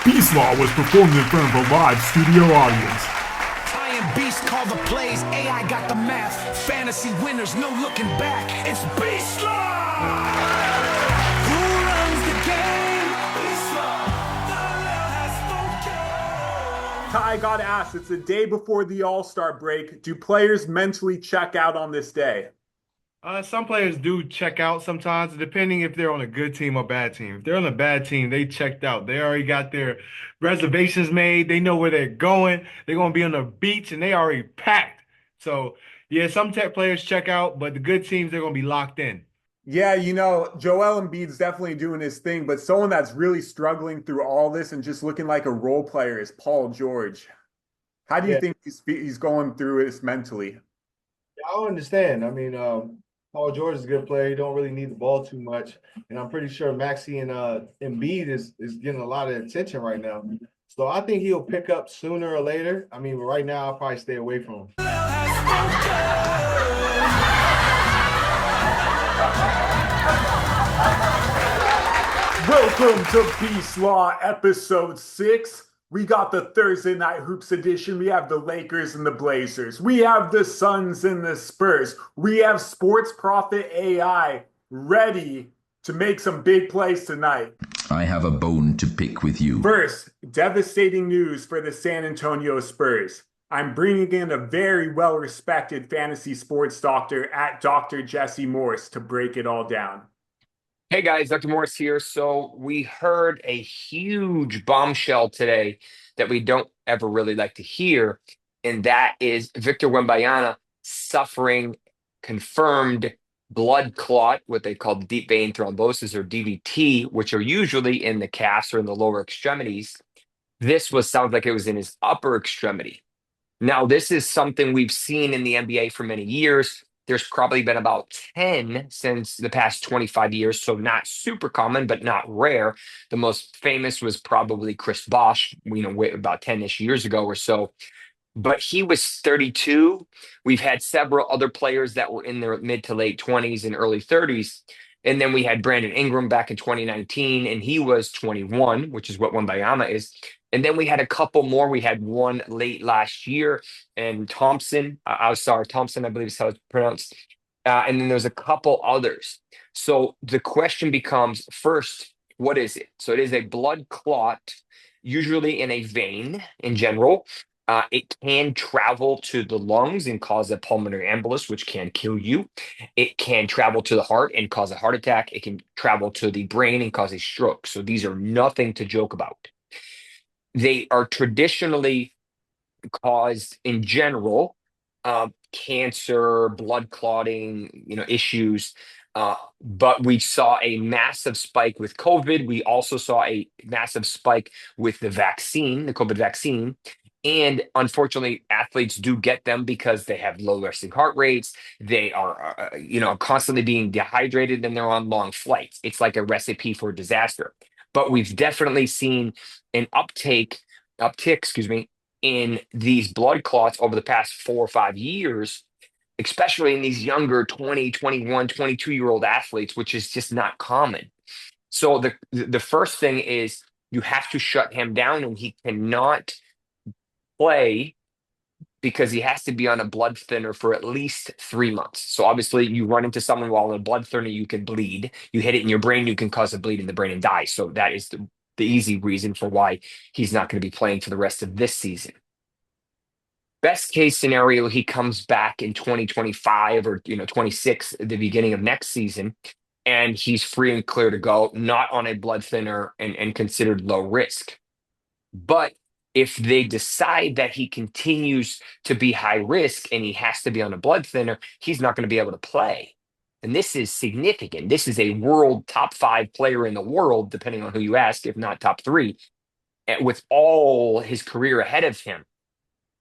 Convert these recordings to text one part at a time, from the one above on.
Peace Law was performed in front of a live studio audience. Iron Beast call the plays, AI got the math. Fantasy winners, no looking back. It's Beast Law! Who runs the game? Beast Law. The law has spoken. Ty, got asked, it's the day before the All-Star break. Do players mentally check out on this day? Some players do check out sometimes, depending if they're on a good team or bad team. If they're on a bad team, they checked out. They already got their reservations made. They know where they're going. They're going to be on the beach, and they already packed. So, yeah, some tech players check out, but the good teams, they're going to be locked in. Yeah, Joel Embiid's definitely doing his thing, but someone that's really struggling through all this and just looking like a role player is Paul George. How do you Yeah, think he's going through this mentally? I don't understand. I mean, Paul George is a good player. He don't really need the ball too much. And I'm pretty sure Maxey and Embiid is getting a lot of attention right now. So I think he'll pick up sooner or later. I mean, right now, I'll probably stay away from him. Welcome to Beast Law episode 6. We got the Thursday Night Hoops edition. We have the Lakers and the Blazers. We have the Suns and the Spurs. We have Sports Profit AI ready to make some big plays tonight. I have a bone to pick with you. First, devastating news for the San Antonio Spurs. I'm bringing in a very well-respected fantasy sports doctor at Dr. Jesse Morse to break it all down. Hey guys, Dr. Morse here. So we heard a huge bombshell today that we don't ever really like to hear, and that is Victor Wembanyama suffering confirmed blood clot, what they call deep vein thrombosis or DVT, which are usually in the calves or in the lower extremities. Sounds like it was in his upper extremity. Now, this is something we've seen in the NBA for many years. There's probably been about 10 since the past 25 years, so not super common, but not rare. The most famous was probably Chris Bosh, about 10-ish years ago or so. But he was 32. We've had several other players that were in their mid to late 20s and early 30s. And then we had Brandon Ingram back in 2019, and he was 21, which is what Wembanyama is. And then we had a couple more. We had one late last year, and Thompson, Thompson, I believe is how it's pronounced. And then there's a couple others. So the question becomes, first, what is it? So it is a blood clot, usually in a vein in general. It can travel to the lungs and cause a pulmonary embolus, which can kill you. It can travel to the heart and cause a heart attack. It can travel to the brain and cause a stroke. So these are nothing to joke about. They are traditionally caused in general, cancer, blood clotting, issues. But we saw a massive spike with COVID. We also saw a massive spike with the vaccine, the COVID vaccine. And unfortunately, athletes do get them because they have low resting heart rates. They are, constantly being dehydrated, and they're on long flights. It's like a recipe for disaster. But we've definitely seen an uptick, in these blood clots over the past 4 or 5 years, especially in these younger 20, 21, 22-year-old athletes, which is just not common. So the first thing is you have to shut him down, and he cannot play because he has to be on a blood thinner for at least 3 months. So obviously you run into someone while on a blood thinner, you can bleed. You hit it in your brain, you can cause a bleed in the brain and die. So that is the easy reason for why he's not going to be playing for the rest of this season. Best case scenario, he comes back in 2025 or 26, the beginning of next season, and he's free and clear to go, not on a blood thinner and considered low risk. But if they decide that he continues to be high risk and he has to be on a blood thinner, he's not going to be able to play. And this is significant. This is a world top 5 player in the world, depending on who you ask, if not top 3, with all his career ahead of him.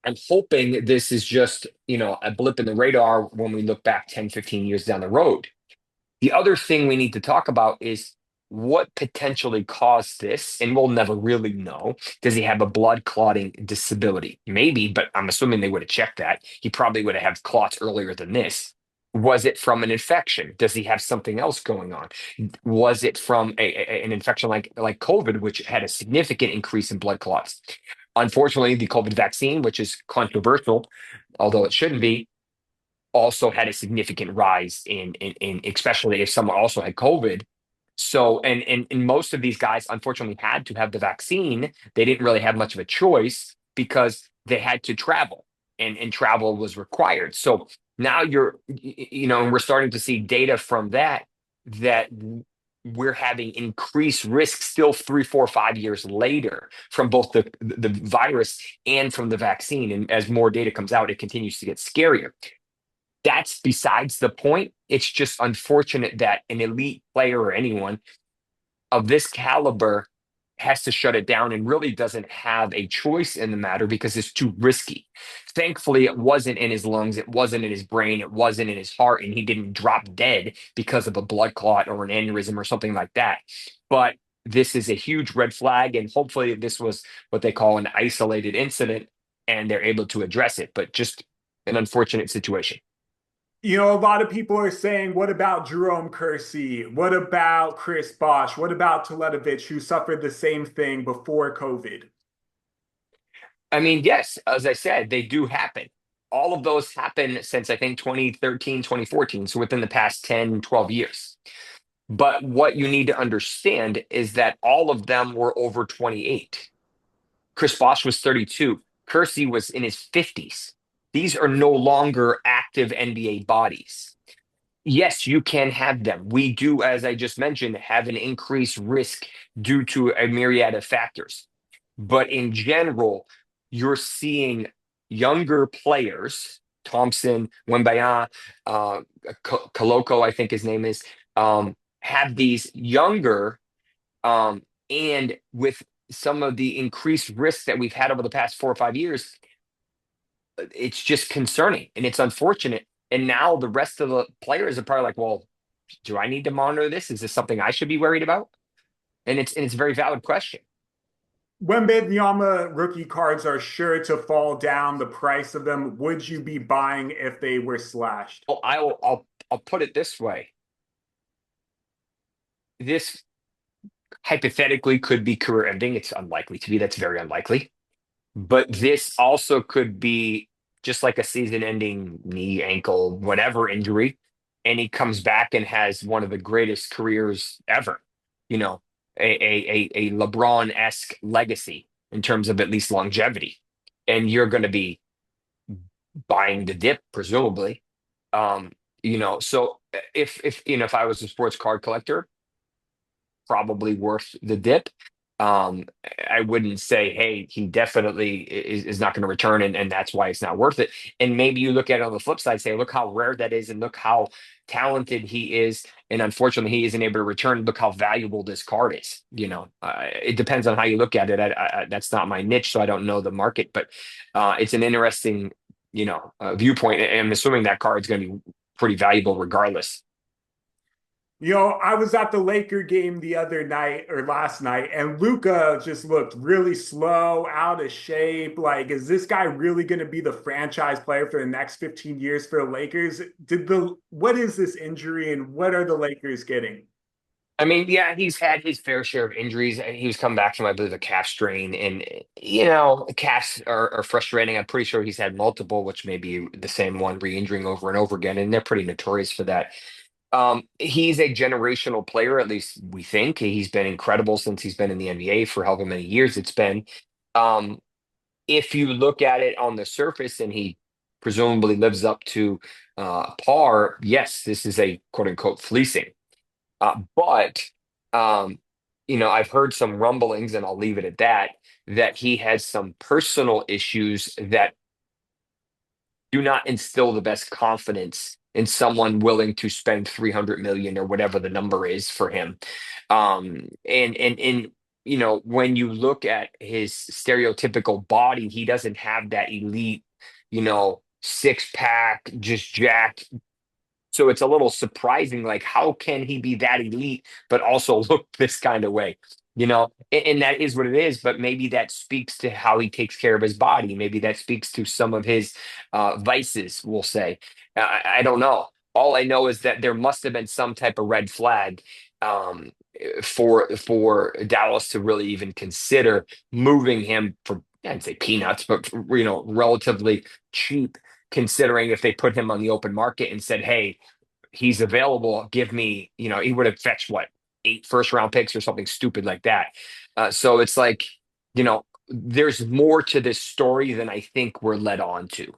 I'm hoping this is just, a blip in the radar when we look back 10, 15 years down the road. The other thing we need to talk about is what potentially caused this, and we'll never really know. Does he have a blood clotting disability? Maybe, but I'm assuming they would have checked that. He probably would have had clots earlier than this. Was it from an infection? Does he have something else going on? Was it from an infection like COVID, which had a significant increase in blood clots? Unfortunately, the COVID vaccine, which is controversial, although it shouldn't be, also had a significant rise in especially if someone also had COVID. So, and most of these guys unfortunately had to have the vaccine. They didn't really have much of a choice because they had to travel, and travel was required. So now and we're starting to see data from that we're having increased risk still 3, 4, 5 years later from both the virus and from the vaccine. And as more data comes out, it continues to get scarier. That's besides the point. It's just unfortunate that an elite player or anyone of this caliber has to shut it down and really doesn't have a choice in the matter because it's too risky. Thankfully, it wasn't in his lungs, it wasn't in his brain, it wasn't in his heart, and he didn't drop dead because of a blood clot or an aneurysm or something like that. But this is a huge red flag, and hopefully, this was what they call an isolated incident and they're able to address it. But just an unfortunate situation. A lot of people are saying, what about Jerome Kersey? What about Chris Bosh? What about Teletovic, who suffered the same thing before COVID? I mean, yes, as I said, they do happen. All of those happen since I think 2013, 2014, so within the past 10, 12 years. But what you need to understand is that all of them were over 28. Chris Bosh was 32. Kersey was in his 50s. These are no longer active NBA bodies. Yes, you can have them. We do, as I just mentioned, have an increased risk due to a myriad of factors. But in general, you're seeing younger players, Thompson, Wembanyama, Koloko, I think his name is, have these younger, and with some of the increased risks that we've had over the past 4 or 5 years, it's just concerning and it's unfortunate. And now the rest of the players are probably like, well, do I need to monitor this? Is this something I should be worried about? And it's a very valid question. Wembanyama rookie cards are sure to fall down the price of them. Would you be buying if they were slashed? Well, I'll put it this way. This hypothetically could be career ending. It's unlikely to be. That's very unlikely. But this also could be just like a season ending knee, ankle, whatever injury. And he comes back and has one of the greatest careers ever. You know, a LeBron esque legacy in terms of at least longevity. And you're going to be buying the dip, presumably. Um, so if I was a sports card collector, probably worth the dip. Um, I wouldn't say, hey, he definitely is not going to return, and that's why it's not worth it. And maybe you look at it on the flip side, say, look how rare that is, and look how talented he is, and unfortunately, he isn't able to return. Look how valuable this card is. It depends on how you look at it. That's not my niche, so I don't know the market, but it's an interesting, viewpoint. And I'm assuming that card's going to be pretty valuable regardless. I was at the Laker game the other night or last night, and Luka just looked really slow, out of shape. Like, is this guy really going to be the franchise player for the next 15 years for the Lakers? What is this injury and what are the Lakers getting? I mean, yeah, he's had his fair share of injuries. He was coming back from, I believe, a calf strain, and calves are frustrating. I'm pretty sure he's had multiple, which may be the same one re-injuring over and over again, and they're pretty notorious for that. He's a generational player, at least we think. He's been incredible since he's been in the NBA for however many years it's been. Um, if you look at it on the surface and he presumably lives up to par, yes, this is a quote unquote fleecing. But I've heard some rumblings, and I'll leave it at that he has some personal issues that do not instill the best confidence in someone willing to spend 300 million or whatever the number is for him. And when you look at his stereotypical body, he doesn't have that elite, six pack, just jacked. So it's a little surprising, like how can he be that elite but also look this kind of way? And that is what it is, but maybe that speaks to how he takes care of his body. Maybe that speaks to some of his vices, we'll say. I don't know. All I know is that there must have been some type of red flag um, for Dallas to really even consider moving him for, I'd say peanuts, but relatively cheap, considering if they put him on the open market and said, "Hey, he's available, give me," he would have fetched what, 8 first-round picks or something stupid like that. So it's like, there's more to this story than I think we're led on to.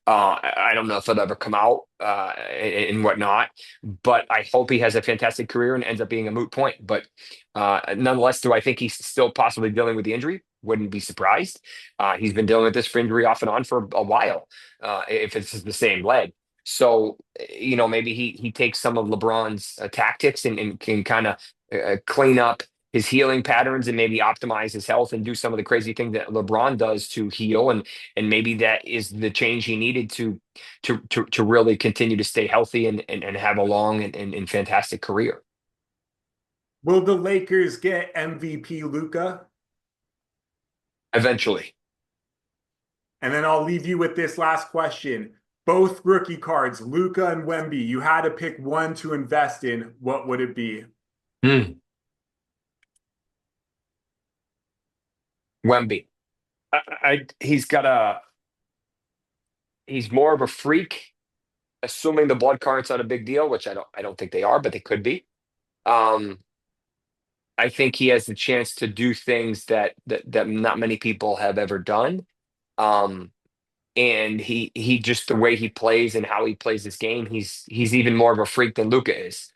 I don't know if it'll ever come out and whatnot, but I hope he has a fantastic career and ends up being a moot point. But nonetheless, do I think he's still possibly dealing with the injury? Wouldn't be surprised. He's been dealing with this for injury off and on for a while, if it's the same leg. So, maybe he takes some of LeBron's tactics and can kind of clean up his healing patterns and maybe optimize his health and do some of the crazy things that LeBron does to heal, and maybe that is the change he needed to really continue to stay healthy and have a long and fantastic career. Will the Lakers get MVP Luka? Eventually. And then I'll leave you with this last question. Both rookie cards, Luka and Wemby, you had to pick one to invest in. What would it be? Wemby. He's more of a freak, assuming the blood current's not a big deal, which I don't think they are, but they could be. I think he has the chance to do things that not many people have ever done. And he just, the way he plays and how he plays this game, he's even more of a freak than Luka is.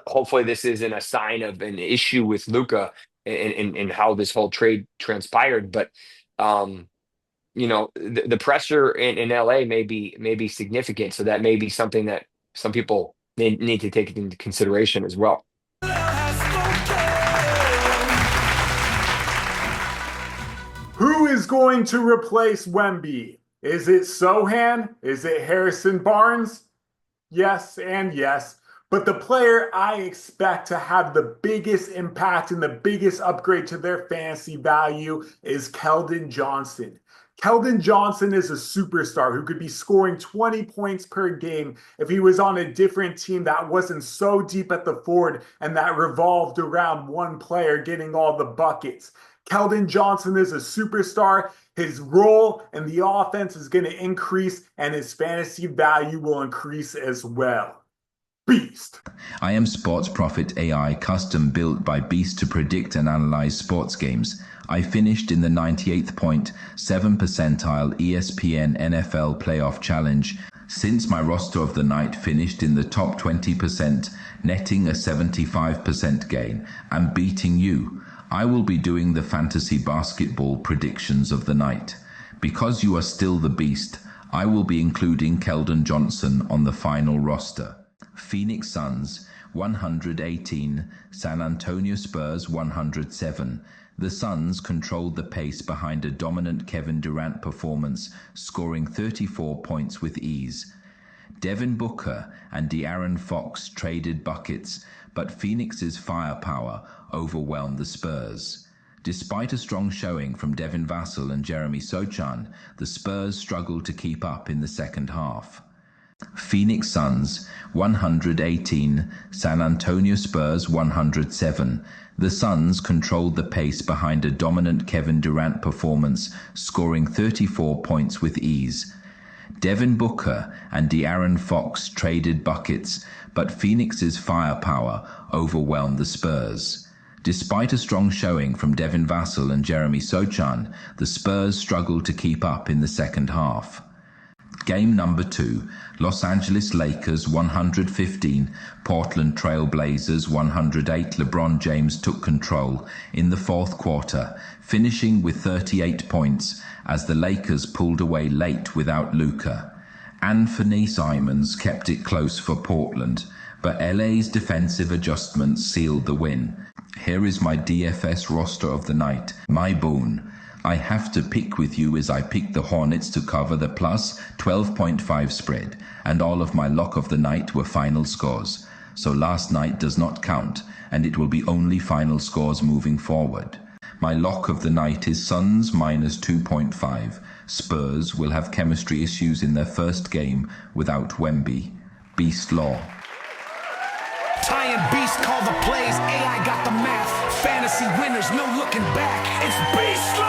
Hopefully this isn't a sign of an issue with Luka and how this whole trade transpired, but the pressure in LA may be significant, so that may be something that some people need to take into consideration as well. Who is going to replace Wemby? Is it Sohan? Is it Harrison Barnes? Yes and yes. But the player I expect to have the biggest impact and the biggest upgrade to their fantasy value is Keldon Johnson. Keldon Johnson is a superstar who could be scoring 20 points per game if he was on a different team that wasn't so deep at the forward and that revolved around one player getting all the buckets. Keldon Johnson is a superstar. His role in the offense is going to increase and his fantasy value will increase as well. Beast. I am Sports Prophet AI, custom built by Beast to predict and analyze sports games. I finished in the 98.7 percentile ESPN NFL Playoff Challenge. Since my roster of the night finished in the top 20%, netting a 75% gain, I'm beating you. I will be doing the fantasy basketball predictions of the night. Because you are still the Beast, I will be including Keldon Johnson on the final roster. Phoenix Suns 118, San Antonio Spurs 107. The Suns controlled the pace behind a dominant Kevin Durant performance, scoring 34 points with ease. Devin Booker and De'Aaron Fox traded buckets, but Phoenix's firepower overwhelmed the Spurs. Despite a strong showing from Devin Vassell and Jeremy Sochan, the Spurs struggled to keep up in the second half. Phoenix Suns 118, San Antonio Spurs 107. The Suns controlled the pace behind a dominant Kevin Durant performance, scoring 34 points with ease. Devin Booker and De'Aaron Fox traded buckets, but Phoenix's firepower overwhelmed the Spurs. Despite a strong showing from Devin Vassell and Jeremy Sochan, the Spurs struggled to keep up in the second half. Game number 2, Los Angeles Lakers 115, Portland Trail Blazers 108. LeBron James took control in the fourth quarter, finishing with 38 points as the Lakers pulled away late without Luka. Anthony Simons kept it close for Portland, but LA's defensive adjustments sealed the win. Here is my DFS roster of the night. My boon. I have to pick with you as I pick the Hornets to cover the plus 12.5 spread, and all of my lock of the night were final scores. So last night does not count, and it will be only final scores moving forward. My lock of the night is Suns minus 2.5, Spurs will have chemistry issues in their first game without Wemby. Beast Law. Ty and Beast call the plays, AI got the math. Fantasy winners, no looking back. It's Beast